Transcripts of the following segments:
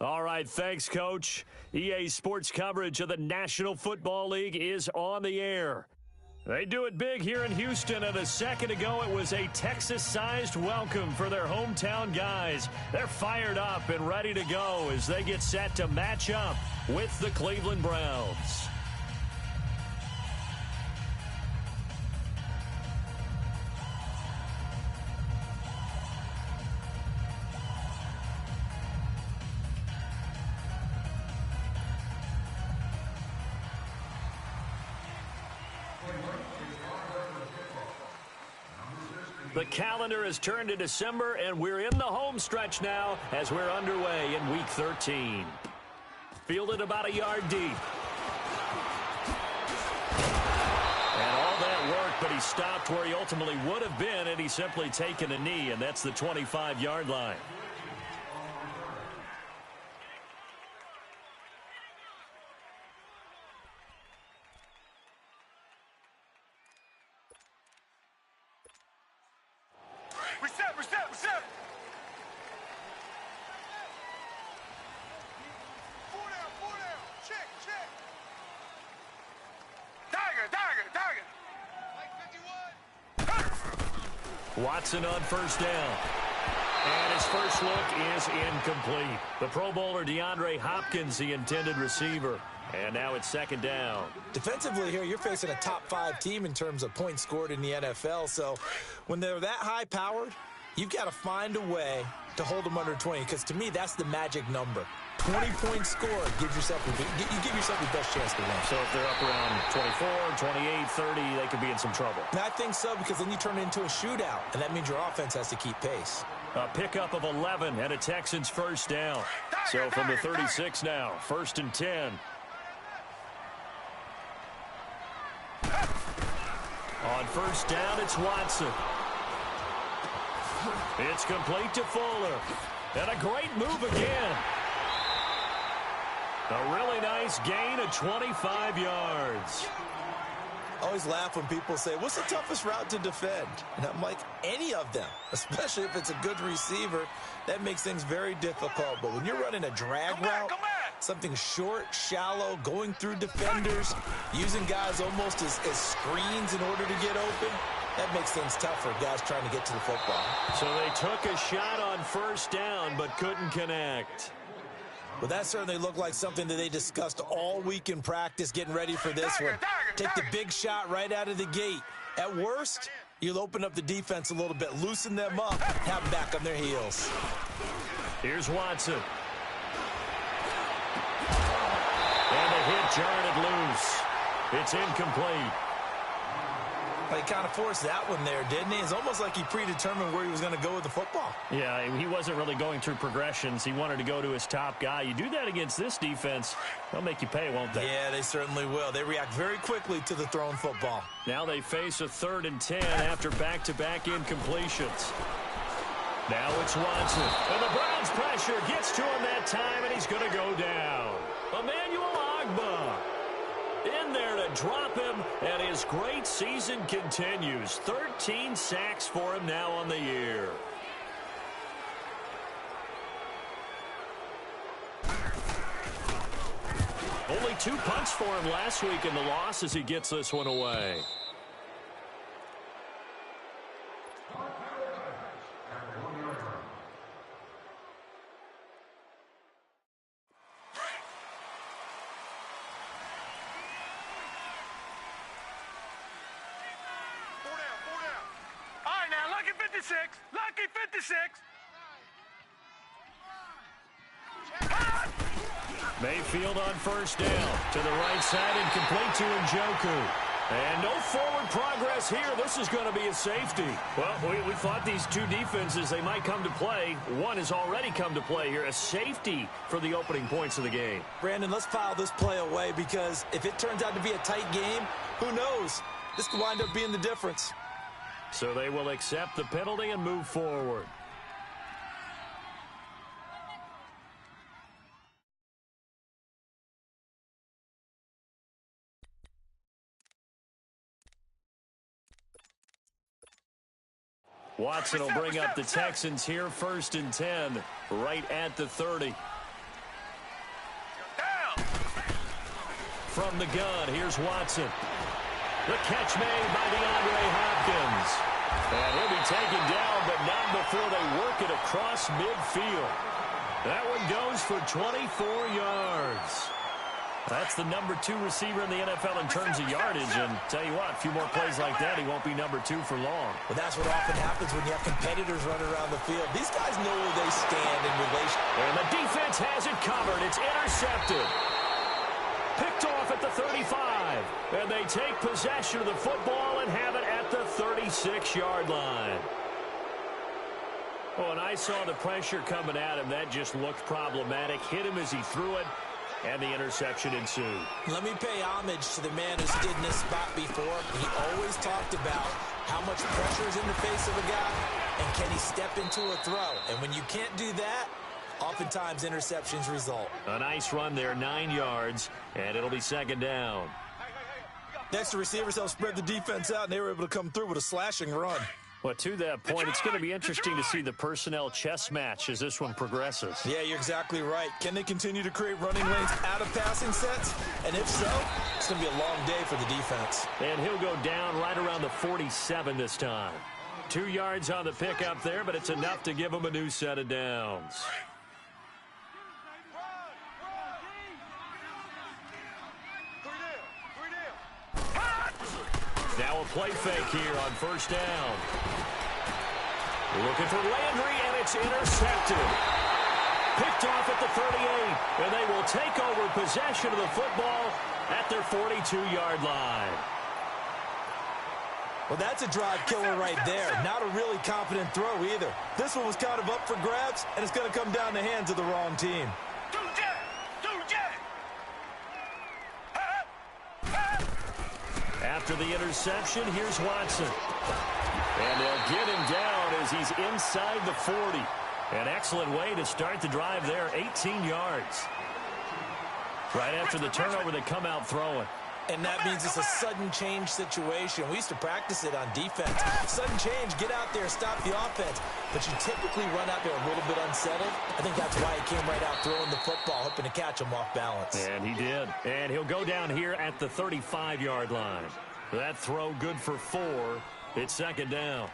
All right, thanks, Coach. EA Sports coverage of the National Football League is on the air. They do it big here in Houston, and a second ago it was a Texas-sized welcome for their hometown guys. They're fired up and ready to go as they get set to match up with the Cleveland Browns. The calendar has turned to December, and we're in the home stretch now as we're underway in Week 13. Fielded about a yard deep. And all that work, but he stopped where he ultimately would have been, and he's simply taken a knee, and that's the 25-yard line. Reset. Four down. Check. Dagger. Like 51. Watson on first down. And his first look is incomplete. The Pro Bowler DeAndre Hopkins, the intended receiver. And now it's second down. Defensively here, you're facing a top-5 team in terms of points scored in the NFL. So when they're that high-powered, you've got to find a way to hold them under 20, because to me, that's the magic number. 20 points scored gives yourself you give yourself the best chance to win. So if they're up around 24, 28, 30, they could be in some trouble. And I think so, because then you turn it into a shootout, and that means your offense has to keep pace. A pickup of 11 and a Texans first down. So from the 36 now, 1st and 10. On first down, it's Watson. It's complete to Fuller. And a great move again. A really nice gain of 25 yards. I always laugh when people say, what's the toughest route to defend? And I'm like, any of them, especially if it's a good receiver. That makes things very difficult. But when you're running a drag route, something short, shallow, going through defenders, using guys almost as screens in order to get open, that makes things tough for guys trying to get to the football. So they took a shot on first down but couldn't connect. Well, that certainly looked like something that they discussed all week in practice, getting ready for this one. Take the big shot right out of the gate. At worst, you'll open up the defense a little bit, loosen them up, have them back on their heels. Here's Watson. And a hit jarred it loose. It's incomplete. He kind of forced that one there, didn't he? It's almost like he predetermined where he was going to go with the football. Yeah, he wasn't really going through progressions. He wanted to go to his top guy. You do that against this defense, they'll make you pay, won't they? Yeah, they certainly will. They react very quickly to the thrown football. Now they face a 3rd and 10 after back-to-back incompletions. Now it's Watson. And the Browns pressure gets to him that time, and he's going to go down. Emmanuel Ogbah in there to drop him, and his great season continues. 13 sacks for him now on the year. Only 2 punts for him last week in the loss as he gets this one away. Lucky 56. Mayfield on first down. To the right side and complete to Njoku. And no forward progress here. This is going to be a safety. Well, we thought these two defenses, they might come to play. One has already come to play here. A safety for the opening points of the game. Brandon, let's file this play away, because if it turns out to be a tight game, who knows? This could wind up being the difference. So they will accept the penalty and move forward. Watson will bring up the Texans here, 1st and 10, right at the 30. From the gun, here's Watson. The catch made by DeAndre Hopkins. And he'll be taken down, but not before they work it across midfield. That one goes for 24 yards. That's the number 2 receiver in the NFL in terms of yardage. And tell you what, a few more plays like that, he won't be number 2 for long. Well, that's what often happens when you have competitors running around the field. These guys know where they stand in relation. And the defense has it covered. It's intercepted. Picked off at the 35. And they take possession of the football and have it at the 36-yard line. Oh, and I saw the pressure coming at him. That just looked problematic. Hit him as he threw it, and the interception ensued. Let me pay homage to the man who stood in this spot before. He always talked about how much pressure is in the face of a guy, and can he step into a throw. And when you can't do that, oftentimes interceptions result. A nice run there, 9 yards, and it'll be 2nd down. Next, the receivers helped spread the defense out, and they were able to come through with a slashing run. Well, to that point, it's going to be interesting to see the personnel chess match as this one progresses. Yeah, you're exactly right. Can they continue to create running lanes out of passing sets? And if so, it's going to be a long day for the defense. And he'll go down right around the 47 this time. 2 yards on the pickup there, but it's enough to give him a new set of downs. Now a play fake here on 1st down. Looking for Landry, and it's intercepted. Picked off at the 38, and they will take over possession of the football at their 42-yard line. Well, that's a drive killer right there. Not a really confident throw either. This one was kind of up for grabs, and it's going to come down the hands of the wrong team. After the interception, here's Watson. And they'll get him down as he's inside the 40. An excellent way to start the drive there, 18 yards. Right after the turnover, they come out throwing. And that means it's a sudden change situation. We used to practice it on defense. Sudden change, get out there, stop the offense. But you typically run out there a little bit unsettled. I think that's why he came right out throwing the football, hoping to catch him off balance. And he did. And he'll go down here at the 35-yard line. That throw good for 4. It's 2nd down.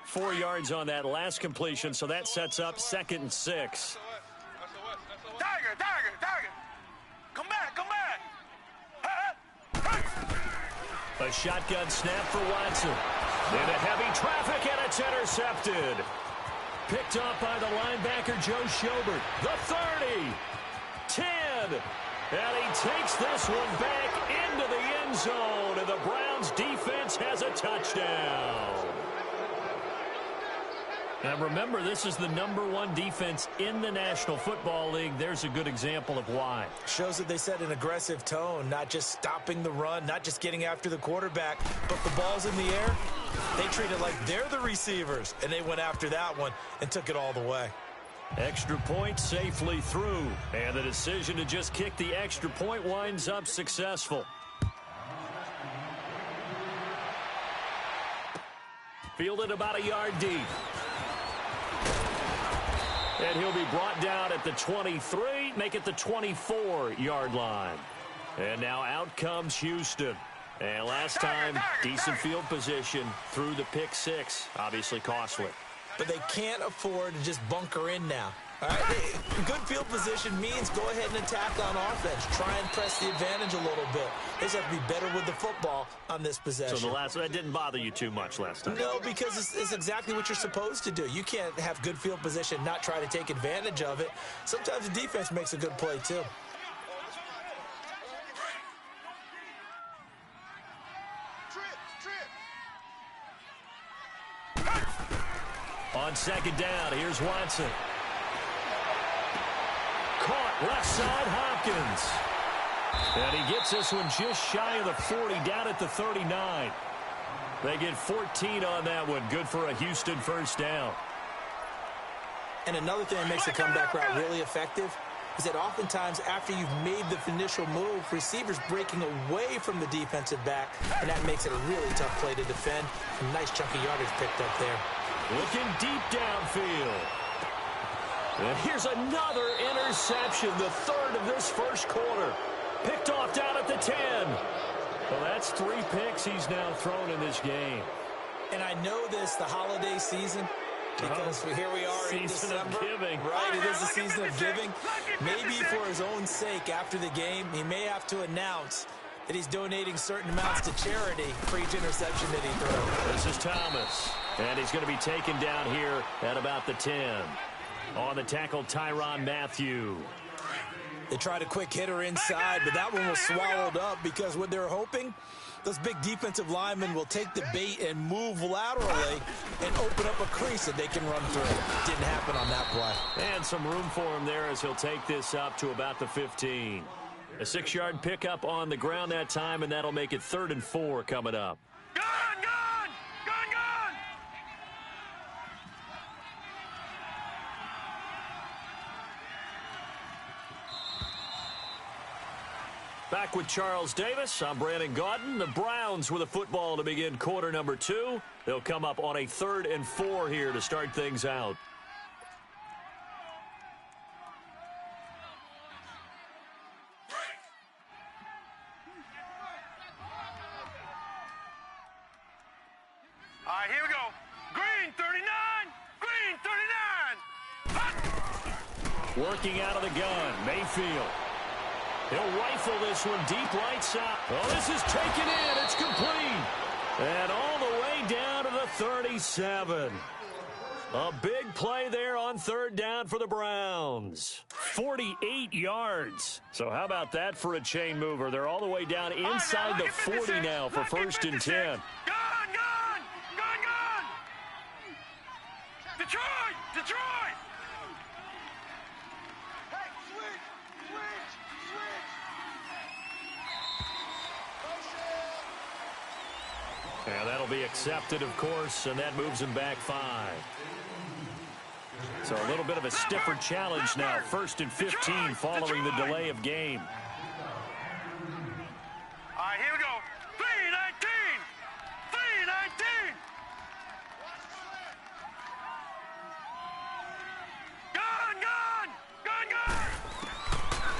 4 yards on that last completion, so that sets up 2nd and 6. Tiger. Come back. A shotgun snap for Watson. Into heavy traffic, and it's intercepted. Picked up by the linebacker, Joe Schobert. The 30. 10. And he takes this one back into the end zone, and the Browns defense has a touchdown. And remember, this is the number 1 defense in the National Football League. There's a good example of why. Shows that they set an aggressive tone, not just stopping the run, not just getting after the quarterback, but the ball's in the air. They treat it like they're the receivers, and they went after that one and took it all the way. Extra point safely through, and the decision to just kick the extra point winds up successful. Fielded about a yard deep. And he'll be brought down at the 23, make it the 24-yard line. And now out comes Houston. And last time, decent field position through the pick 6, obviously costly. But they can't afford to just bunker in now. All right? Good field position means go ahead and attack on offense. Try and press the advantage a little bit. They just have to be better with the football on this possession. So that didn't bother you too much last time? No, because it's exactly what you're supposed to do. You can't have good field position, not try to take advantage of it. Sometimes the defense makes a good play, too. On 2nd down, here's Watson. Caught left side, Hopkins. And he gets this one just shy of the 40, down at the 39. They get 14 on that one. Good for a Houston 1st down. And another thing that makes the comeback route really effective is that oftentimes after you've made the initial move, receivers breaking away from the defensive back, and that makes it a really tough play to defend. A nice chunk of yardage picked up there. Looking deep downfield. And here's another interception, the third of this first quarter. Picked off down at the 10. Well, that's 3 picks he's now thrown in this game. And I know this, the holiday season, because here we are in December. Season of giving. Right, it is the season of giving. Maybe for his own sake after the game, he may have to announce that he's donating certain amounts to charity for each interception that he throws. This is Thomas, and he's going to be taken down here at about the 10. On the tackle, Tyrann Mathieu. They tried a quick hitter inside, but that one was swallowed up because what they're hoping, those big defensive linemen will take the bait and move laterally and open up a crease that they can run through. Didn't happen on that play. And some room for him there as he'll take this up to about the 15. A 6-yard pickup on the ground that time, and that'll make it 3rd and 4 coming up. Gun! Back with Charles Davis. I'm Brandon Gaudin. The Browns with a football to begin quarter number 2. They'll come up on a 3rd and 4 here to start things out. All right, here we go. Green 39. Working out of the gun, Mayfield. He'll rifle this one deep right side. Oh, this is taken in. It's complete. And all the way down to the 37. A big play there on 3rd down for the Browns. 48 yards. So how about that for a chain mover? They're all the way down inside the 40 now for 1st and 10. Gun! Detroit! And that'll be accepted, of course, and that moves him back 5. So a little bit of a stiffer challenge now. 1st and 15 following the delay of game. All right, here we go. 319. Gun!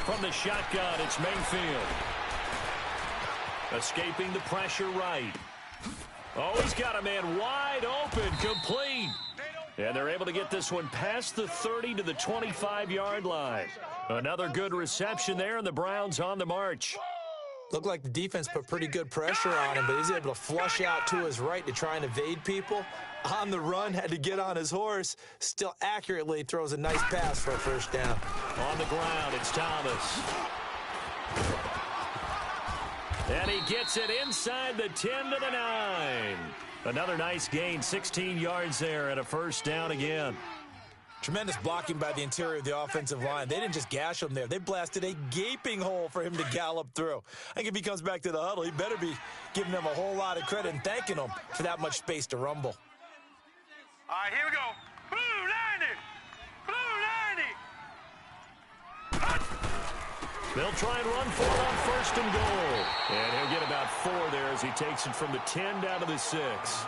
From the shotgun, it's Mayfield. Escaping the pressure right. Oh, he's got a man wide open, complete. And they're able to get this one past the 30 to the 25-yard line. Another good reception there, and the Browns on the march. Looked like the defense put pretty good pressure on him, but he's able to flush out to his right to try and evade people. On the run, had to get on his horse. Still accurately throws a nice pass for a 1st down. On the ground, it's Thomas. And he gets it inside the 10 to the 9. Another nice gain, 16 yards there, and a 1st down again. Tremendous blocking by the interior of the offensive line. They didn't just gash him there. They blasted a gaping hole for him to gallop through. I think if he comes back to the huddle, he better be giving them a whole lot of credit and thanking them for that much space to rumble. All right, here we go. Blue 90. They'll try and run for it on 1st and goal. And he'll get about 4 there as he takes it from the 10 down to the 6.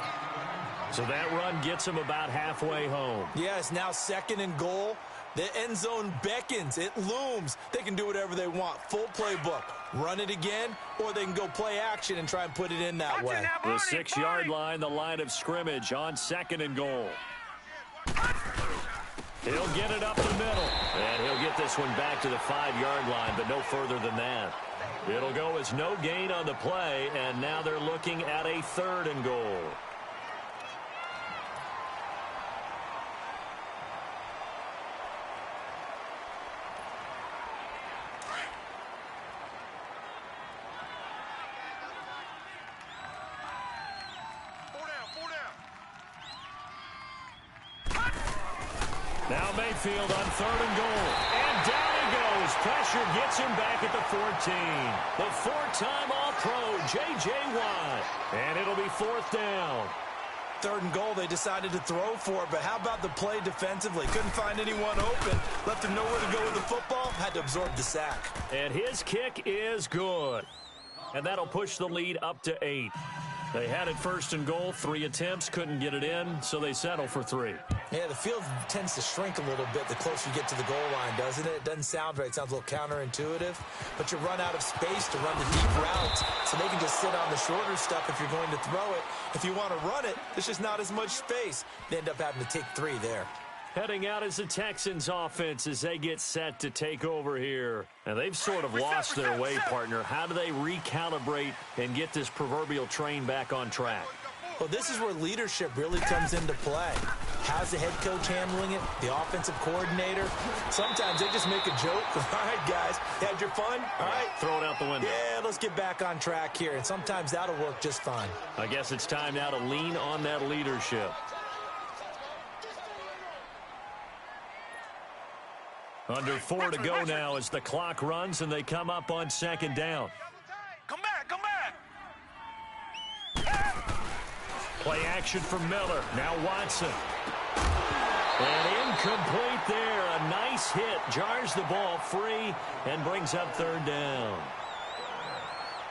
So that run gets him about halfway home. Yeah, it's now 2nd and goal. The end zone beckons. It looms. They can do whatever they want. Full playbook. Run it again, or they can go play action and try and put it in that way. The 6-yard line, the line of scrimmage on 2nd and goal. He'll get it up the middle, and he'll get this one back to the 5-yard line, but no further than that. It'll go as no gain on the play, and now they're looking at a 3rd and goal. Now Mayfield on 3rd and goal. And down he goes. Pressure gets him back at the 14. The 4-time All-Pro, J.J. Watt. And it'll be 4th down. 3rd and goal, they decided to throw for it, but how about the play defensively? Couldn't find anyone open, left him nowhere to go with the football, had to absorb the sack. And his kick is good. And that'll push the lead up to 8. They had it 1st and goal, 3 attempts, couldn't get it in, so they settle for 3. Yeah, the field tends to shrink a little bit the closer you get to the goal line, doesn't it? It doesn't sound right. It sounds a little counterintuitive. But you run out of space to run the deep routes, so they can just sit on the shorter stuff if you're going to throw it. If you want to run it, there's just not as much space. They end up having to take 3 there. Heading out is the Texans offense as they get set to take over here. And they've sort of lost their way, partner. How do they recalibrate and get this proverbial train back on track? Well, this is where leadership really comes into play. How's the head coach handling it? The offensive coordinator? Sometimes they just make a joke. All right, guys, you had your fun? All right. Throw it out the window. Yeah, let's get back on track here. And sometimes that'll work just fine. I guess it's time now to lean on that leadership. Under 4 to go now as the clock runs and they come up on 2nd down. Come back, come back. Play action from Miller. Now Watson. And incomplete there. A nice hit. Jars the ball free and brings up 3rd down.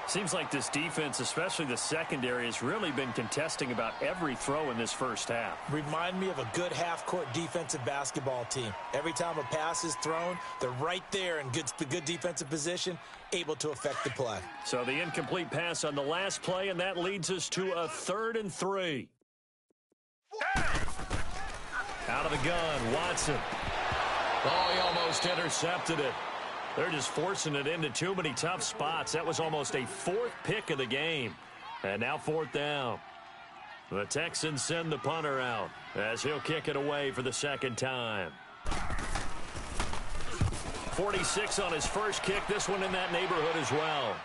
Seems like this defense, especially the secondary, has really been contesting about every throw in this first half. Remind me of a good half-court defensive basketball team. Every time a pass is thrown, they're right there in good defensive position, able to affect the play. So the incomplete pass on the last play, and that leads us to a 3rd and 3. Out of the gun, Watson. Oh, he almost intercepted it. They're just forcing it into too many tough spots. That was almost a 4th pick of the game. And now 4th down. The Texans send the punter out as he'll kick it away for the 2nd time. 46 on his first kick. This one in that neighborhood as well.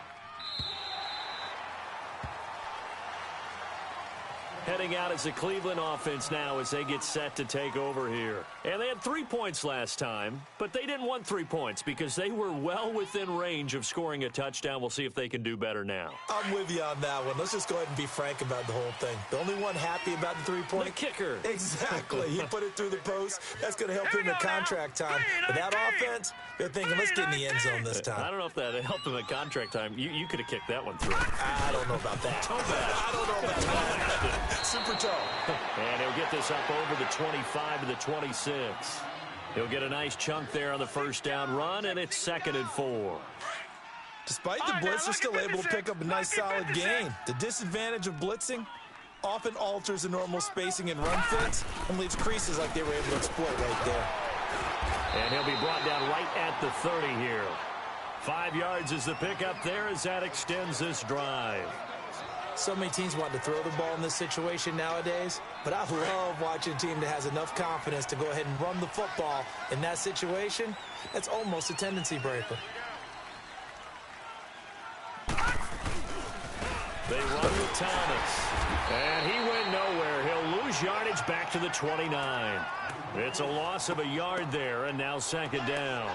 Heading out as the Cleveland offense now as they get set to take over here. And they had 3 points last time, but they didn't want 3 points because they were well within range of scoring a touchdown. We'll see if they can do better now. I'm with you on that one. Let's just go ahead and be frank about the whole thing. The only one happy about the 3-point? The kicker. Exactly. He put it through the post. That's going to help him in contract time. But that offense, they're thinking, let's get in the end zone this time. I don't know if that helped him at contract time. You could have kicked that one through. I don't know about that. I don't know about that. Super toe. And he'll get this up over the 25 to the 26. He'll get a nice chunk there on the 1st down run, and it's 2nd and 4. Despite the blitz, they're still able to pick up a nice solid gain. The disadvantage of blitzing often alters the normal spacing and run fits and leaves creases like they were able to exploit right there. And he'll be brought down right at the 30 here. 5 yards is the pickup there as that extends this drive. So many teams want to throw the ball in this situation nowadays, but I love watching a team that has enough confidence to go ahead and run the football in that situation. That's almost a tendency breaker. They run with Thomas, and he went nowhere. He'll lose yardage back to the 29. It's a loss of a yard there, and now 2nd down.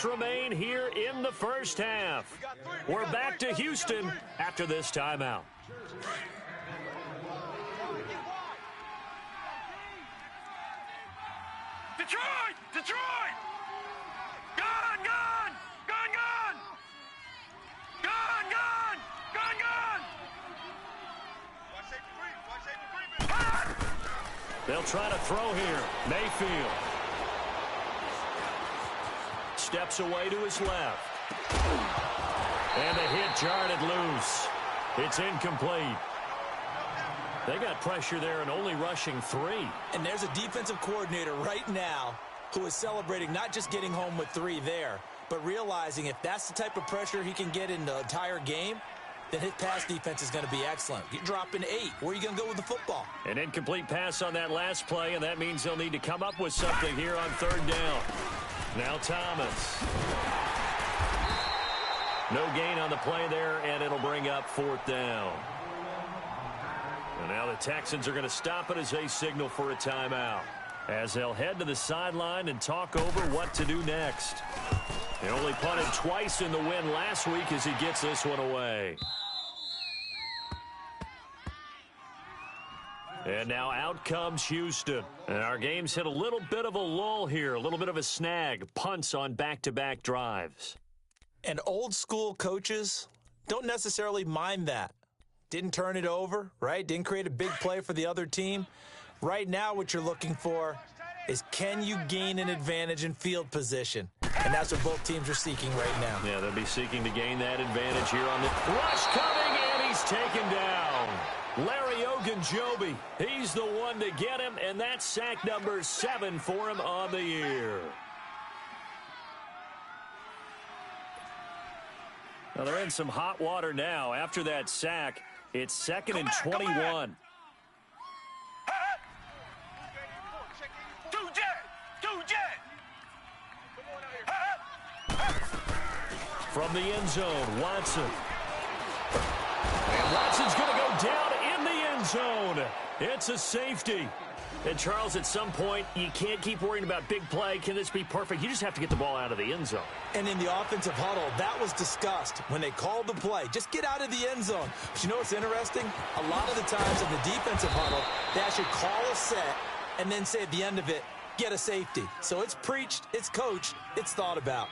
Remain here in the 1st half. We're back to Houston after this timeout. Detroit! Detroit! Gone! Gone! Gone! Gone! Gone! Gone! Gone! Gone! Watch safety creep! They'll try to throw here. Mayfield steps away to his left. And the hit jarred it loose. It's incomplete. They got pressure there and only rushing 3. And there's a defensive coordinator right now who is celebrating not just getting home with 3 there, but realizing if that's the type of pressure he can get in the entire game, then his pass defense is going to be excellent. You're dropping 8. Where are you going to go with the football? An incomplete pass on that last play, and that means they'll need to come up with something here on 3rd down. Now Thomas. No gain on the play there, and it'll bring up 4th down. And now the Texans are going to stop it as they signal for a timeout, as they'll head to the sideline and talk over what to do next. He only punted twice in the win last week as he gets this one away. And now out comes Houston. And our game's hit a little bit of a lull here, a little bit of a snag. Punts on back-to-back drives. And old school coaches don't necessarily mind that. Didn't turn it over, right? Didn't create a big play for the other team. Right now what you're looking for is, can you gain an advantage in field position? And that's what both teams are seeking right now. Yeah, they'll be seeking to gain that advantage here on the rush coming, and he's taken down. Larry Ogunjobi, he's the one to get him, and that's sack number 7 for him on the year. Now they're in some hot water now. After that sack, it's 2nd and 21. From the end zone, Watson. And Watson's going to go down in the end zone. It's a safety. And, Charles, at some point, you can't keep worrying about big play. Can this be perfect? You just have to get the ball out of the end zone. And in the offensive huddle, that was discussed when they called the play. Just get out of the end zone. But you know what's interesting? A lot of the times in the defensive huddle, they actually call a set and then say at the end of it, get a safety. So it's preached, it's coached, it's thought about.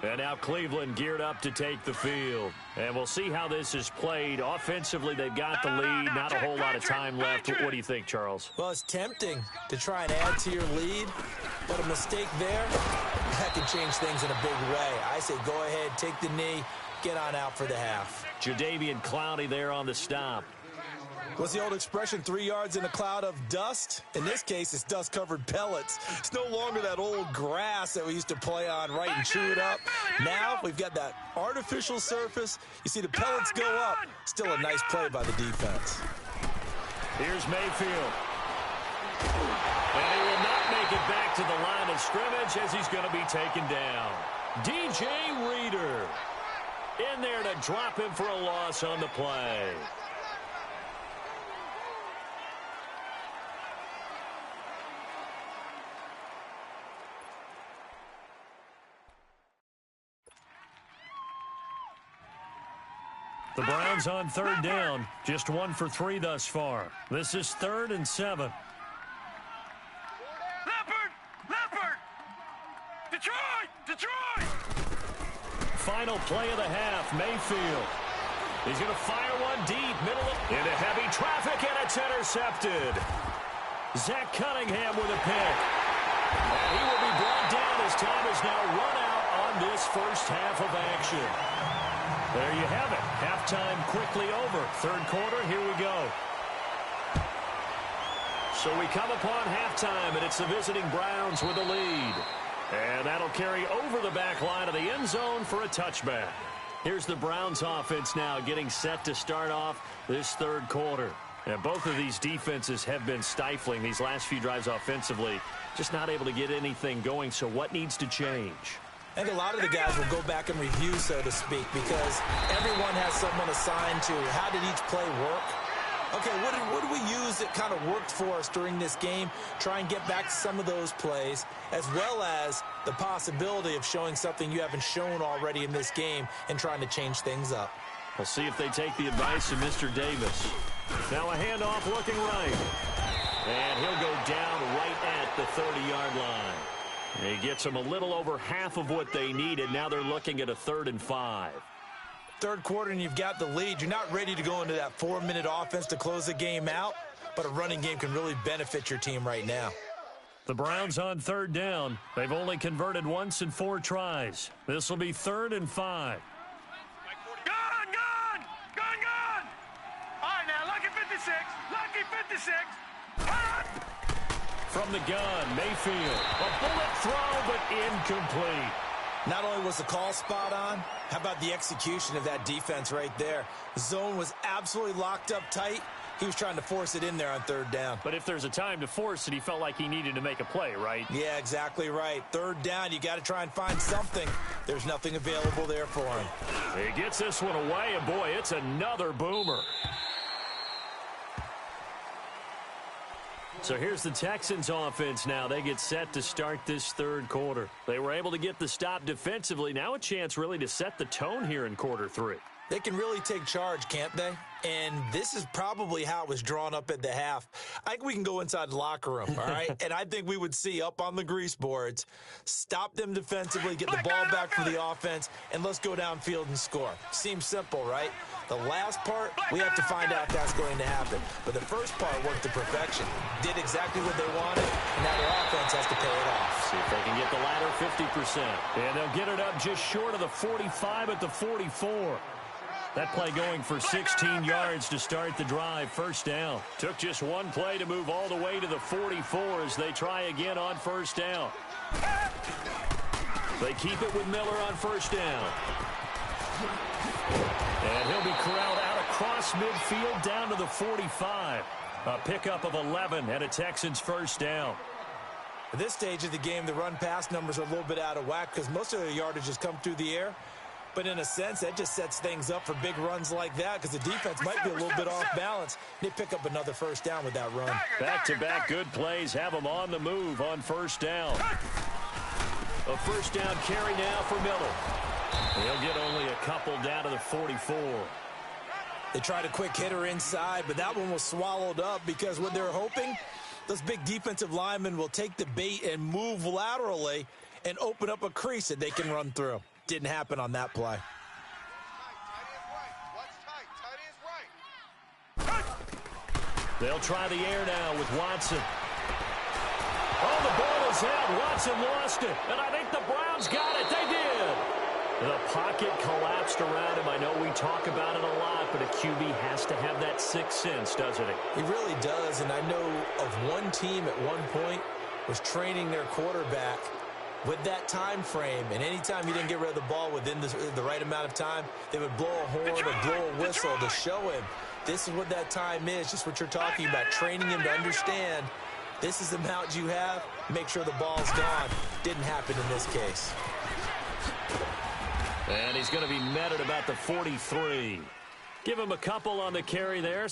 And now Cleveland geared up to take the field. And we'll see how this is played. Offensively, they've got the lead. Not a whole lot of time left. What do you think, Charles? Well, it's tempting to try and add to your lead, but a mistake there, that can change things in a big way. I say go ahead, take the knee, get on out for the half. Jadeveon Clowney there on the stop. What's the old expression, 3 yards in a cloud of dust? In this case, it's dust-covered pellets. It's no longer that old grass that we used to play on, right, and chew it up. Now we've got that artificial surface. You see the pellets go up. Still a nice play by the defense. Here's Mayfield. And he will not make it back to the line of scrimmage as he's going to be taken down. DJ Reader in there to drop him for a loss on the play. The Browns on 3rd down. Just 1 for 3 thus far. This is 3rd and 7. Leopard! Detroit! Final play of the half, Mayfield. He's going to fire one deep, middle into heavy traffic, and it's intercepted. Zach Cunningham with a pick. And he will be brought down as time is now run out on this first half of action. There you have it. Halftime quickly over. 3rd quarter, here we go. So we come upon halftime, and it's the visiting Browns with the lead. And that'll carry over the back line of the end zone for a touchback. Here's the Browns offense now getting set to start off this 3rd quarter. And both of these defenses have been stifling these last few drives offensively. Just not able to get anything going, so what needs to change? I think a lot of the guys will go back and review, so to speak, because everyone has someone assigned to how did each play work. Okay, what did we use that kind of worked for us during this game? Try and get back to some of those plays, as well as the possibility of showing something you haven't shown already in this game and trying to change things up. We'll see if they take the advice of Mr. Davis. Now a handoff looking right. And he'll go down right at the 30-yard line. He gets them a little over half of what they needed. Now they're looking at a 3rd and 5. 3rd quarter and you've got the lead. You're not ready to go into that 4-minute offense to close the game out, but a running game can really benefit your team right now. The Browns on 3rd down. They've only converted once in 4 tries. This will be 3rd and 5. Gun! All right, now, lucky 56. From the gun, Mayfield. A bullet throw, but incomplete. Not only was the call spot on, how about the execution of that defense right there? The zone was absolutely locked up tight. He was trying to force it in there on 3rd down. But if there's a time to force it, he felt like he needed to make a play, right? Yeah, exactly right. 3rd down, you got to try and find something. There's nothing available there for him. He gets this one away, and boy, it's another boomer. So here's the Texans offense now. They get set to start this third quarter. They were able to get the stop defensively. Now a chance really to set the tone here in quarter three. They can really take charge, can't they? And this is probably how it was drawn up at the half. I think we can go inside the locker room, all right? And I think we would see up on the grease boards, stop them defensively, get the ball back for the offense, and let's go downfield and score. Seems simple, right? The last part, we have to find out if that's going to happen. But the first part worked to perfection. Did exactly what they wanted, and now their offense has to pay it off. See if they can get the latter 50%. And they'll get it up just short of the 45 at the 44. That play going for 16 yards to start the drive. First down. Took just one play to move all the way to the 44 as they try again on first down. They keep it with Miller on first down. And he'll be corralled out across midfield down to the 45. A pickup of 11 and a Texans first down. At this stage of the game, the run-pass numbers are a little bit out of whack because most of the yardage has come through the air. But in a sense, that just sets things up for big runs like that because the defense might be a little bit off balance. They pick up another first down with that run. Back-to-back good plays have them on the move on first down. A first down carry now for Miller. He'll get only a couple down to the 44. They tried a quick hitter inside, but that one was swallowed up because what they're hoping, those big defensive linemen will take the bait and move laterally and open up a crease that they can run through. Didn't happen on that play. They'll try the air now with Watson. Oh, the ball is out. Watson lost it. And I think the Browns got it. They did. The pocket collapsed around him. I know we talk about it a lot, but a QB has to have that sixth sense, doesn't he? He really does. And I know of one team at one point was training their quarterback with that time frame, and anytime he didn't get rid of the ball within the right amount of time, they would blow a horn or blow a whistle to show him this is what that time is, just what you're talking about, training him to understand this is the amount you have, make sure the ball's gone. Didn't happen in this case. And he's going to be met at about the 43. Give him a couple on the carry there.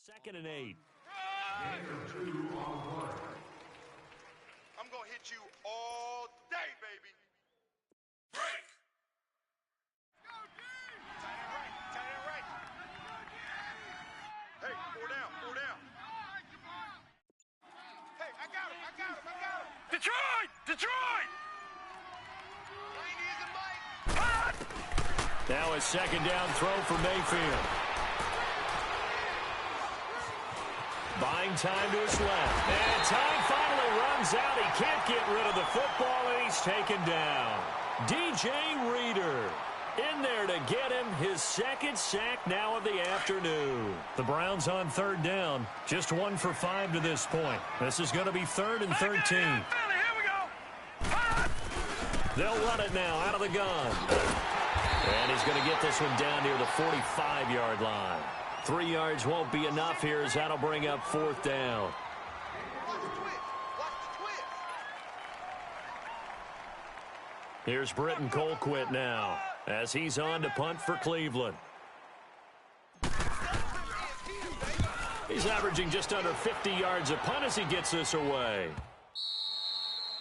Second and 8. I'm going to hit you all day, baby. Break. Tight end right. Hey, four down. Hey, I got him. Detroit! Now a second down throw for Mayfield. Buying time to his left. And time finally runs out. He can't get rid of the football, and he's taken down. DJ Reader in there to get him his second sack now of the afternoon. The Browns on third down. Just 1 for 5 to this point. This is going to be 3rd and 13. Here we go. They'll run it now out of the gun. And he's going to get this one down near the 45-yard line. 3 yards won't be enough here as that'll bring up 4th down. Here's Britton Colquitt now as he's on to punt for Cleveland. He's averaging just under 50 yards a punt as he gets this away.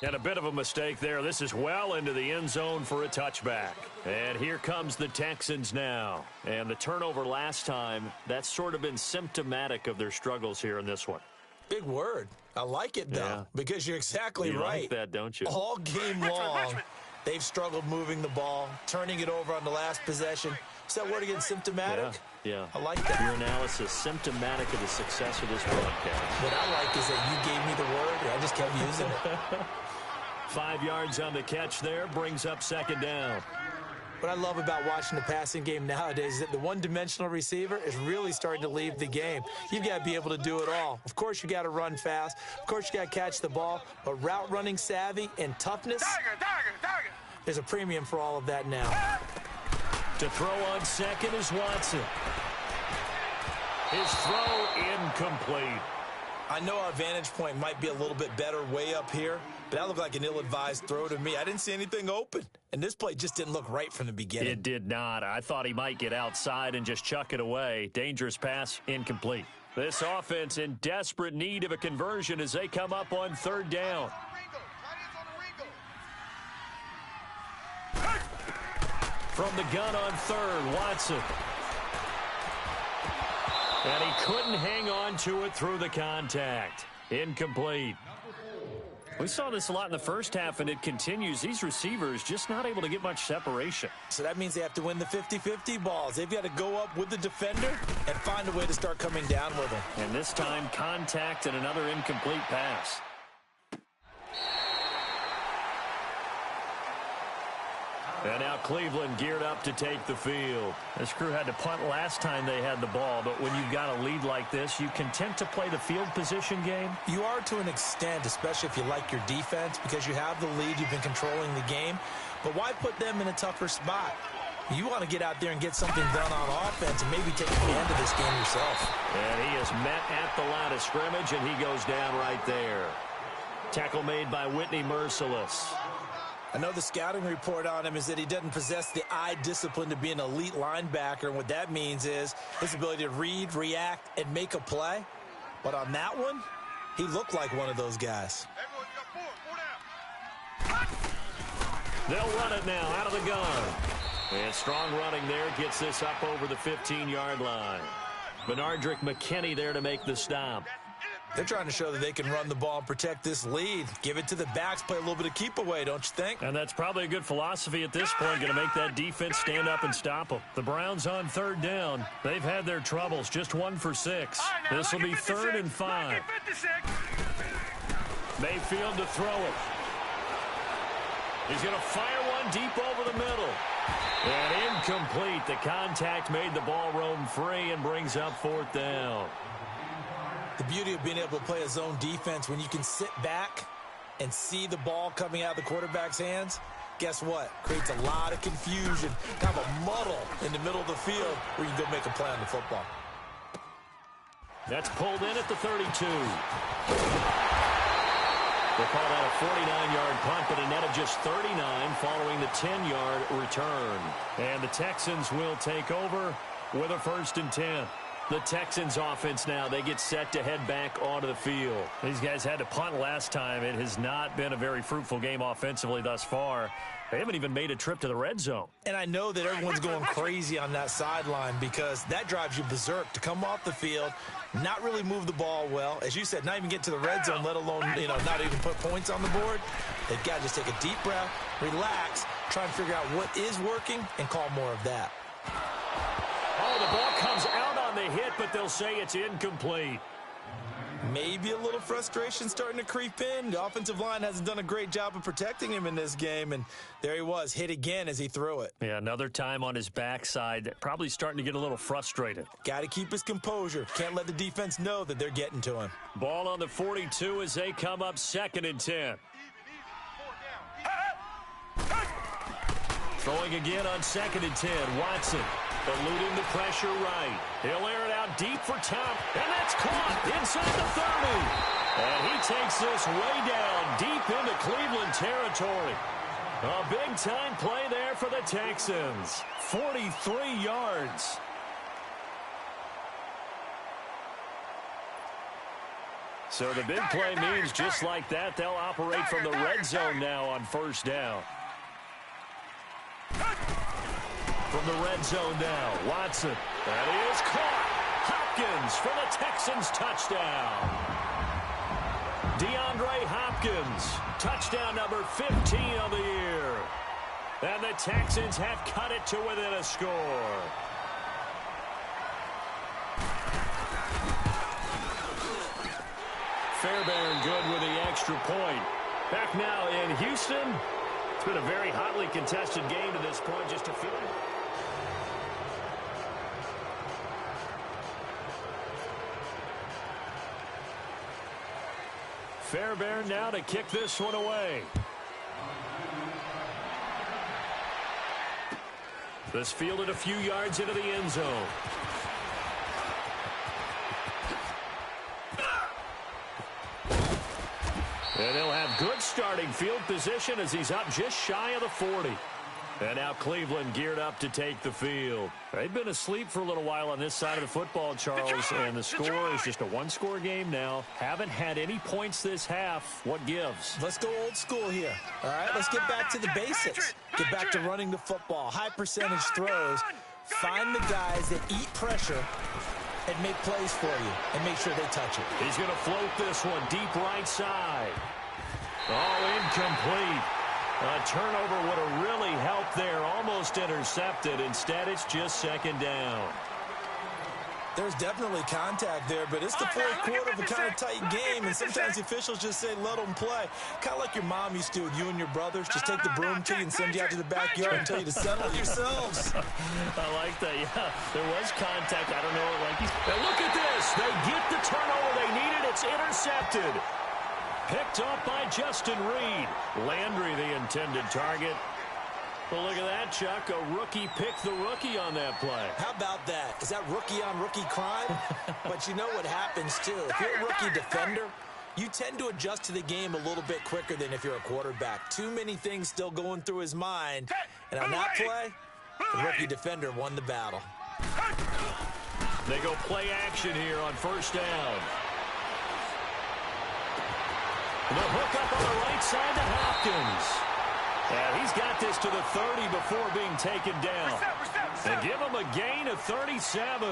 And a bit of a mistake there. This is well into the end zone for a touchback. And here comes the Texans now. And the turnover last time, that's sort of been symptomatic of their struggles here in this one. Big word. I like it, though, because you're exactly right. You like that, don't you? All game long, they've struggled moving the ball, turning it over on the last possession. Is that word again, symptomatic? Yeah. I like that. Your analysis, symptomatic of the success of this broadcast. What I like is that you gave me the word, and I just kept using it. 5 yards on the catch there, brings up second down. What I love about watching the passing game nowadays is that the one-dimensional receiver is really starting to leave the game. You've got to be able to do it all. Of course, you got to run fast. Of course, you got to catch the ball. But route running savvy and toughness, there's a premium for all of that now. To throw on second is Watson. His throw incomplete. I know our vantage point might be a little bit better way up here, but that looked like an ill-advised throw to me. I didn't see anything open, and this play just didn't look right from the beginning. It did not. I thought he might get outside and just chuck it away. Dangerous pass, incomplete. This offense in desperate need of a conversion as they come up on third down. From the gun on third, Watson. And he couldn't hang on to it through the contact. Incomplete. We saw this a lot in the first half, and it continues. These receivers just not able to get much separation. So that means they have to win the 50-50 balls. They've got to go up with the defender and find a way to start coming down with him. And this time, contact and another incomplete pass. And now Cleveland geared up to take the field. This crew had to punt last time they had the ball, but when you've got a lead like this, you content to play the field position game? You are to an extent, especially if you like your defense, because you have the lead, you've been controlling the game. But why put them in a tougher spot? You want to get out there and get something done on offense and maybe take the end of this game yourself. And he is met at the line of scrimmage, and he goes down right there. Tackle made by Whitney Merciless. I know the scouting report on him is that he doesn't possess the eye discipline to be an elite linebacker, and what that means is his ability to read, react, and make a play. But on that one, he looked like one of those guys. They'll run it now out of the gun. And strong running there gets this up over the 15-yard line. Benardrick McKinney there to make the stop. They're trying to show that they can run the ball and protect this lead. Give it to the backs, play a little bit of keep away, don't you think? And that's probably a good philosophy at this point, going to make that defense stand up and stop them. The Browns on third down. They've had their troubles, just 1 for 6. This will be 3rd and 5. Mayfield to throw it. He's going to fire one deep over the middle. And incomplete. The contact made the ball roam free and brings up 4th down. The beauty of being able to play a zone defense when you can sit back and see the ball coming out of the quarterback's hands, guess what? Creates a lot of confusion, kind of a muddle in the middle of the field where you can go make a play on the football. That's pulled in at the 32. They call that a 49-yard punt, but a net of just 39 following the 10-yard return. And the Texans will take over with a 1st and 10. The Texans offense now, they get set to head back onto the field. These guys had to punt last time. It has not been a very fruitful game offensively thus far. They haven't even made a trip to the red zone. And I know that everyone's going crazy on that sideline because that drives you berserk to come off the field, not really move the ball well. As you said, not even get to the red zone, let alone, not even put points on the board. They've got to just take a deep breath, relax, try and figure out what is working, and call more of that. Oh, the ball comes out on the hit, but they'll say it's incomplete. Maybe a little frustration starting to creep in. The offensive line hasn't done a great job of protecting him in this game, and there he was, hit again as he threw it. Yeah, another time on his backside, probably starting to get a little frustrated. Got to keep his composure. Can't let the defense know that they're getting to him. Ball on the 42 as they come up 2nd and 10. Throwing again on 2nd and 10, Watson. Eluding the pressure right. He'll air it out deep for top, and that's caught inside the 30. And he takes this way down deep into Cleveland territory. A big-time play there for the Texans. 43 yards. So the big play means just like that, they'll operate from the red zone now on 1st down. From the red zone now, Watson. That is caught. Hopkins for the Texans touchdown. DeAndre Hopkins, touchdown number 15 of the year. And the Texans have cut it to within a score. Fairbairn good with the extra point. Back now in Houston. It's been a very hotly contested game to this point, just a few. Fairbairn now to kick this one away. This fielded a few yards into the end zone. And they'll have good starting field position as he's up just shy of the 40. And now Cleveland geared up to take the field. They've been asleep for a little while on this side of the football, Charles, and the score is just a one-score game now. Haven't had any points this half. What gives? Let's go old school here. All right, let's get back to the basics. Get back to running the football, high percentage throws. Find the guys that eat pressure and make plays for you and make sure they touch it. He's going to float this one deep right side. Oh, incomplete. A turnover would have really helped there. Almost intercepted. Instead, it's just second down. There's definitely contact there, but it's the fourth quarter of a kind of tight game, and sometimes the officials just say, let them play. Kind of like your mom used to with you and your brothers. Just take the broom to you and send you out to the backyard and tell you to settle yourselves. I like that, yeah. There was contact. I don't know. Now look at this. They get the turnover they needed. It's intercepted. Picked up by Justin Reed. Landry, the intended target. Well, look at that, Chuck. A rookie picked the rookie on that play. How about that? Is that rookie-on-rookie crime? But you know what happens, too. If you're a rookie defender, you tend to adjust to the game a little bit quicker than if you're a quarterback. Too many things still going through his mind. And on that play, the rookie defender won the battle. They go play action here on first down. The hook up on the right side to Hopkins. And he's got this to the 30 before being taken down. They give him a gain of 37.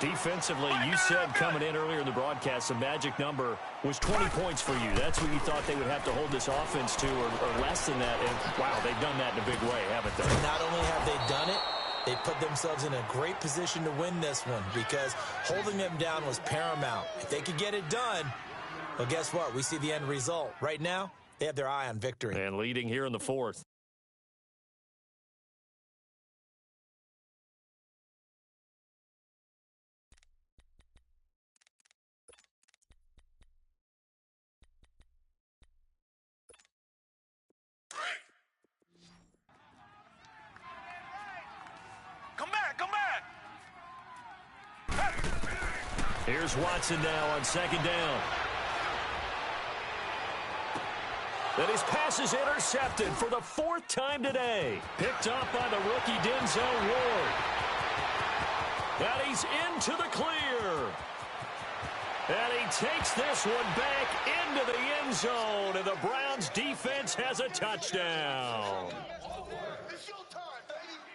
Defensively, you said coming in earlier in the broadcast, the magic number was 20 points for you. That's what you thought they would have to hold this offense to, or less than that. And, wow, they've done that in a big way, haven't they? Not only have they done it, they put themselves in a great position to win this one because holding them down was paramount. If they could get it done, well, guess what? We see the end result. Right now, they have their eye on victory. And leading here in the fourth. Come back. Here's Watson now on second down. That his pass is intercepted for the fourth time today. Picked up by the rookie Denzel Ward. And he's into the clear. And he takes this one back into the end zone. And the Browns defense has a touchdown.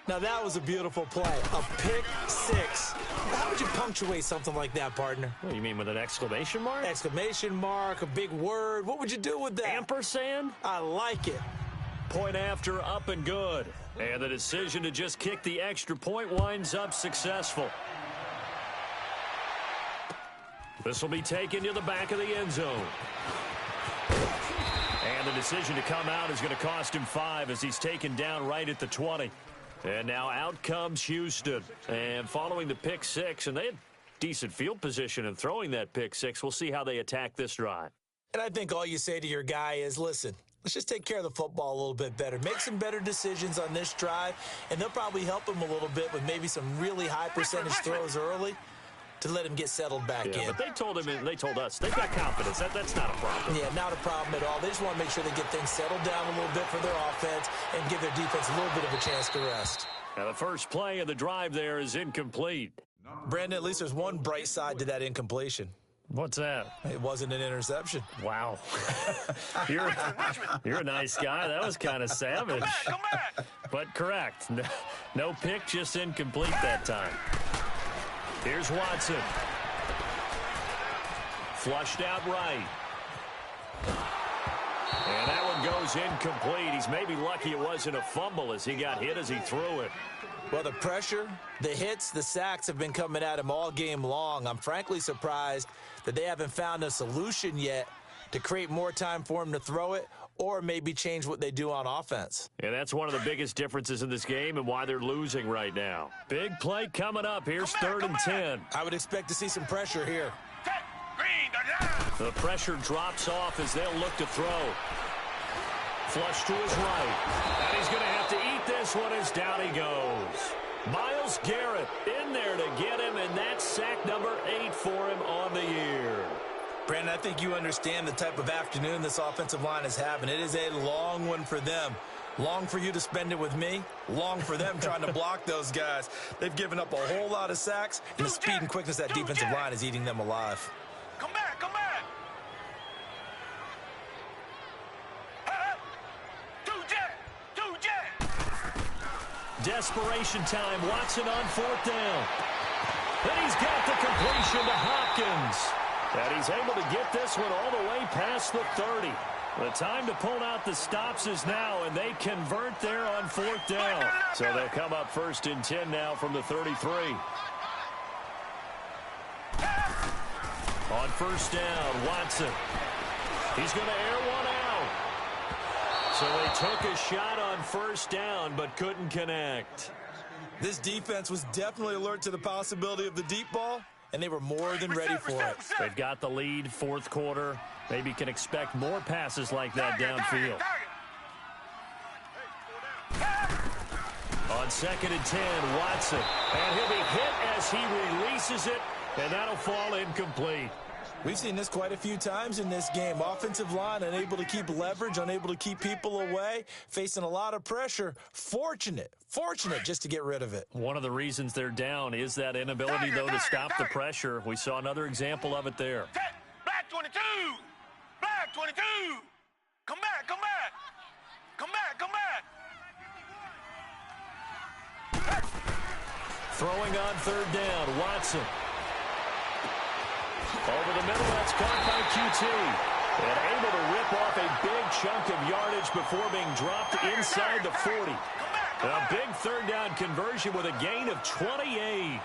Now, that was a beautiful play. A pick six. How would you punctuate something like that, partner? What do you mean, with an exclamation mark? Exclamation mark, a big word. What would you do with that? Ampersand? I like it. Point after, up and good. And the decision to just kick the extra point winds up successful. This will be taken to the back of the end zone. And the decision to come out is going to cost him 5 as he's taken down right at the 20. And now out comes Houston. And following the pick six, and they had decent field position in throwing that pick six. We'll see how they attack this drive. And I think all you say to your guy is, listen, let's just take care of the football a little bit better. Make some better decisions on this drive, and they'll probably help him a little bit with maybe some really high percentage throws early to let him get settled back in. But they told him, and they told us, they've got confidence. That's not a problem. Yeah, not a problem at all. They just want to make sure they get things settled down a little bit for their offense and give their defense a little bit of a chance to rest. Now, the first play of the drive there is incomplete. Brandon, at least there's one bright side to that incompletion. What's that? It wasn't an interception. Wow. You're a nice guy. That was kind of savage. Come back. But correct. No pick, just incomplete that time. Here's Watson. Flushed out right. And that one goes incomplete. He's maybe lucky it wasn't a fumble as he got hit as he threw it. Well, the pressure, the hits, the sacks have been coming at him all game long. I'm frankly surprised that they haven't found a solution yet to create more time for him to throw it or maybe change what they do on offense. And that's one of the biggest differences in this game and why they're losing right now. Big play coming up. Here's third and 10. I would expect to see some pressure here. The pressure drops off as they'll look to throw. Flush to his right. And he's going to have to eat this one as down he goes. Myles Garrett in there to get him, and that's sack number 8 for him on the year. Brandon, I think you understand the type of afternoon this offensive line is having. It is a long one for them. Long for you to spend it with me. Long for them trying to block those guys. They've given up a whole lot of sacks, and the speed and quickness of that defensive line is eating them alive. Come back, come back. Desperation time. Watson on 4th down. And he's got the completion to Hopkins. And he's able to get this one all the way past the 30. The time to pull out the stops is now, and they convert there on 4th down. So they'll come up 1st and 10 now from the 33. On 1st down, Watson. He's going to air one out. So they took a shot on 1st down, but couldn't connect. This defense was definitely alert to the possibility of the deep ball, and they were more than ready for it. They've got the lead, 4th quarter. Maybe can expect more passes like that downfield. On 2nd and 10, Watson. And he'll be hit as he releases it, and that'll fall incomplete. We've seen this quite a few times in this game. Offensive line unable to keep leverage, unable to keep people away, facing a lot of pressure. Fortunate just to get rid of it. One of the reasons they're down is that inability, though, to stop the pressure. We saw another example of it there. Black 22! Black 22! Come back, come back! Come back, come back! Throwing on 3rd down, Watson. Over the middle, that's caught by QT. And able to rip off a big chunk of yardage before being dropped inside the 40. A big 3rd down conversion with a gain of 28.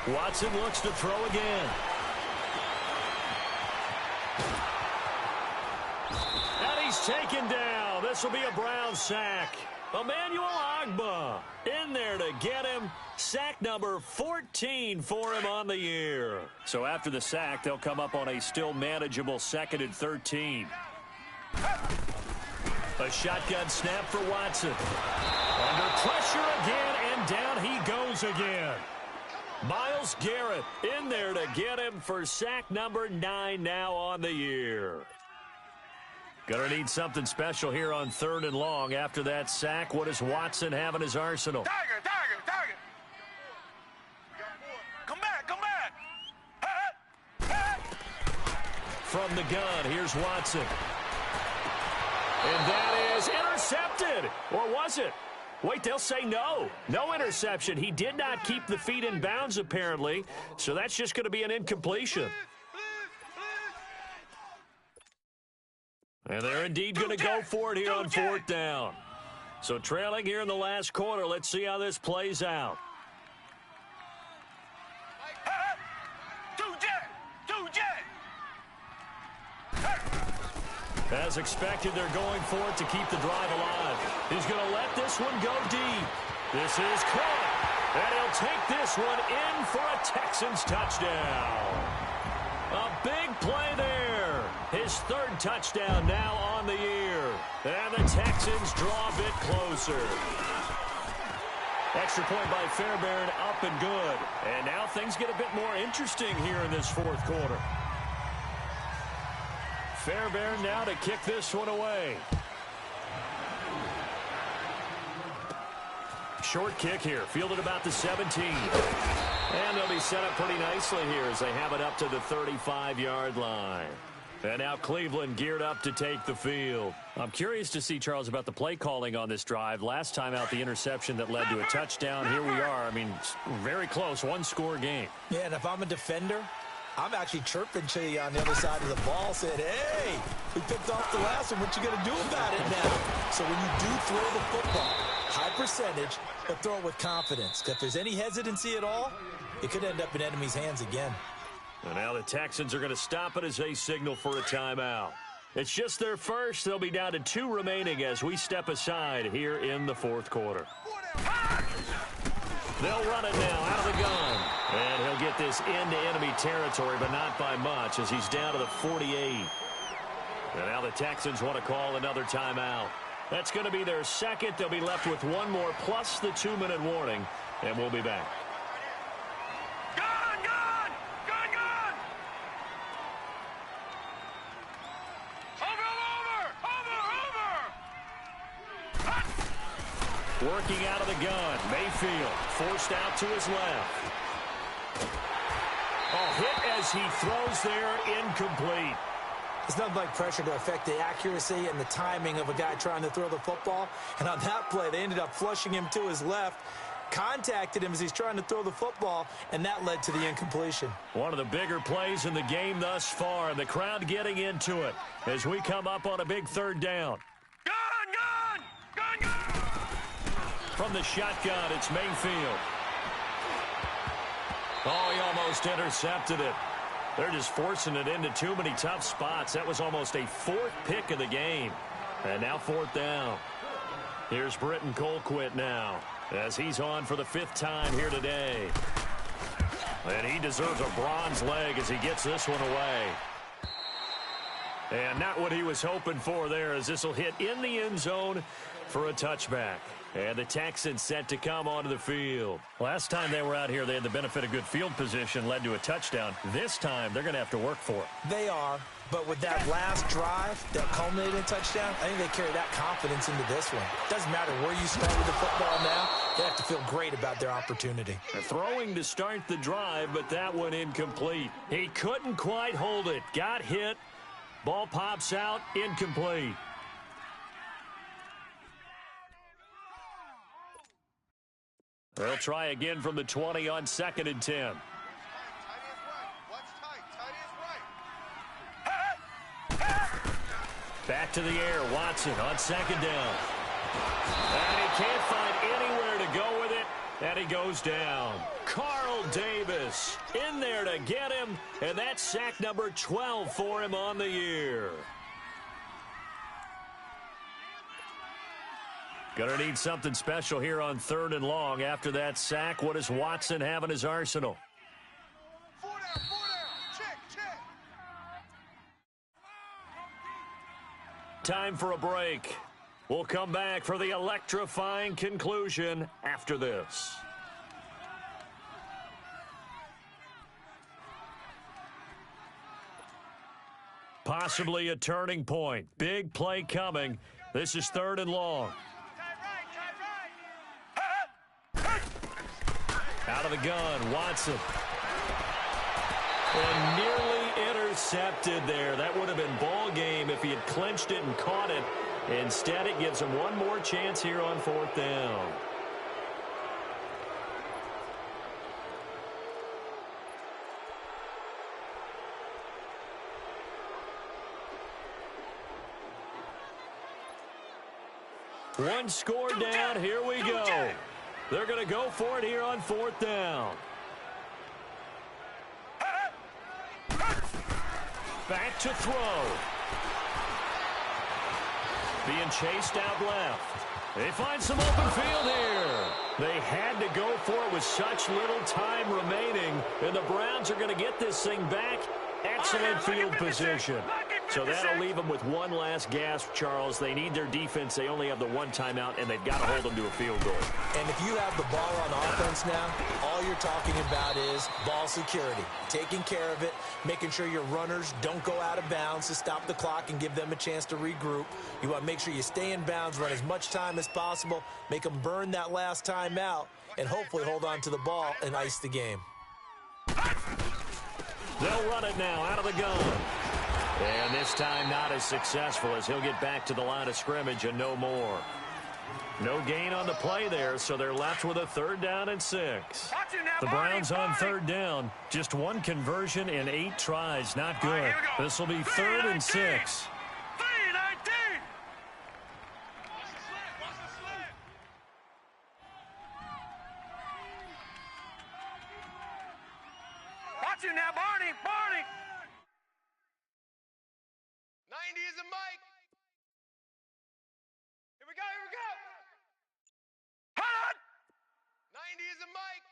Watson looks to throw again. And he's taken down. This will be a Brown sack. Emmanuel Ogbah in there to get him. Sack number 14 for him on the year. So after the sack, they'll come up on a still manageable 2nd and 13. A shotgun snap for Watson. Under pressure again, and down he goes again. Myles Garrett in there to get him for sack number 9 now on the year. Gonna need something special here on 3rd and long. After that sack, what does Watson have in his arsenal? Tiger! Come back, come back! From the gun, here's Watson. And that is intercepted. Or was it? Wait, they'll say no. No interception. He did not keep the feet in bounds, apparently. So that's just going to be an incompletion. And they're indeed going to go for it here on 4th down. So trailing here in the last quarter. Let's see how this plays out. As expected, they're going for it to keep the drive alive. He's going to let this one go deep. This is caught. And he'll take this one in for a Texans touchdown. A big play there. His 3rd touchdown now on the year. And the Texans draw a bit closer. Extra point by Fairbairn, up and good. And now things get a bit more interesting here in this 4th quarter. Fairbairn now to kick this one away. Short kick here, fielded about the 17. And they'll be set up pretty nicely here as they have it up to the 35-yard line. And now Cleveland geared up to take the field. I'm curious to see, Charles, about the play calling on this drive. Last time out, the interception that led to a touchdown. Here we are. I mean, very close, 1-score game. Yeah, and if I'm a defender, I'm actually chirping to you on the other side of the ball, saying, hey, we picked off the last one. What you going to do about it now? So when you do throw the football, high percentage, but throw it with confidence. If there's any hesitancy at all, it could end up in enemy's hands again. And now the Texans are going to stop it as they signal for a timeout. It's just their first. They'll be down to 2 remaining as we step aside here in the 4th quarter. They'll run it now out of the gun. And he'll get this into enemy territory, but not by much as he's down to the 48. And now the Texans want to call another timeout. That's going to be their 2nd. They'll be left with 1 more plus the 2-minute warning. And we'll be back. Gun! Working out of the gun. Mayfield forced out to his left. Oh, hit as he throws there, incomplete. It's nothing like pressure to affect the accuracy and the timing of a guy trying to throw the football. And on that play, they ended up flushing him to his left, contacted him as he's trying to throw the football, and that led to the incompletion. One of the bigger plays in the game thus far, and the crowd getting into it as we come up on a big third down. Gun! From the shotgun, it's Mayfield. Oh, he almost intercepted it. They're just forcing it into too many tough spots. That was almost a fourth pick of the game. And now fourth down. Here's Britton Colquitt now as he's on for the fifth time here today. And he deserves a bronze leg as he gets this one away. And not what he was hoping for there, as this will hit in the end zone for a touchback. And the Texans set to come onto the field. Last time they were out here, they had the benefit of good field position, led to a touchdown. This time, they're going to have to work for it. They are, but with that last drive that culminated in a touchdown, I think they carry that confidence into this one. Doesn't matter where you start with the football now, they have to feel great about their opportunity. They're throwing to start the drive, but that one incomplete. He couldn't quite hold it. Got hit. Ball pops out, incomplete. They'll try again from the 20 on 2nd and 10. Back to the air, Watson on 2nd down. And he can't find anywhere to go with it, and he goes down. Carl Davis in there to get him, and that's sack number 12 for him on the year. Gonna need something special here on 3rd and long. After that sack, what does Watson have in his arsenal? 4 down. Check. Time for a break. We'll come back for the electrifying conclusion after this. Possibly a turning point. Big play coming. This is 3rd and long. Out of the gun, Watson. And nearly intercepted there. That would have been ball game if he had clinched it and caught it. Instead, it gives him one more chance here on 4th down. One score down. Here we go. They're going to go for it here on 4th down. Back to throw. Being chased out left. They find some open field here. They had to go for it with such little time remaining. And the Browns are going to get this thing back. Excellent field position. So that'll leave them with one last gasp, Charles. They need their defense. They only have the one timeout, and they've got to hold them to a field goal. And if you have the ball on offense now, all you're talking about is ball security, taking care of it, making sure your runners don't go out of bounds to stop the clock and give them a chance to regroup. You want to make sure you stay in bounds, run as much time as possible, make them burn that last timeout, and hopefully hold on to the ball and ice the game. They'll run it now out of the gun. And this time not as successful as he'll get back to the line of scrimmage and no more. No gain on the play there, so they're left with a 3rd down and 6. The Browns on 3rd down. Just one conversion in 8 tries. Not good. This will be 3rd and 6. Watch it now, Barney. 90 is a mic. Here we go. Hold on. 90 is a mic.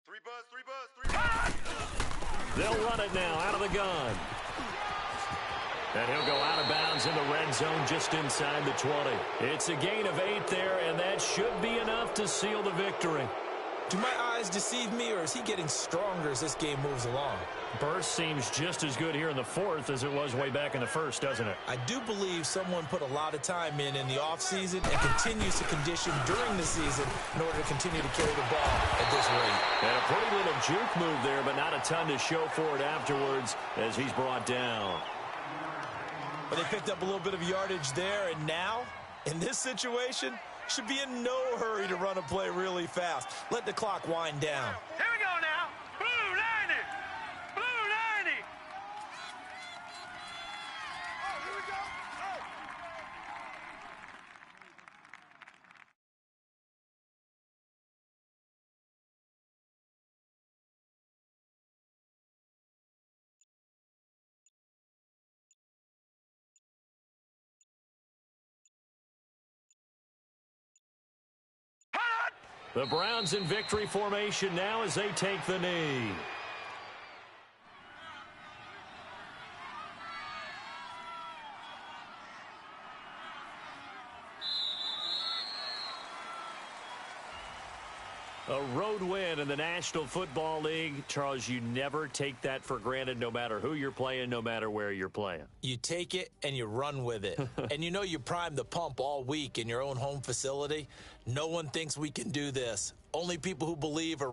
3 buzz. They'll run it now out of the gun. And he'll go out of bounds in the red zone just inside the 20. It's a gain of 8 there, and that should be enough to seal the victory. Do my eyes deceive me, or is he getting stronger as this game moves along? Burst seems just as good here in the fourth as it was way back in the first, doesn't it? I do believe someone put a lot of time in the offseason and continues to condition during the season in order to continue to carry the ball at this rate. And a pretty little juke move there, but not a ton to show for it afterwards as he's brought down. But they picked up a little bit of yardage there, and now, in this situation, should be in no hurry to run a play really fast. Let the clock wind down. Here we go now. Blue 90. Blue 90. Oh, here we go. Oh. The Browns in victory formation now as they take the knee. A road win in the National Football League. Charles, you never take that for granted no matter who you're playing, no matter where you're playing. You take it and you run with it. And you know you primed the pump all week in your own home facility. No one thinks we can do this. Only people who believe are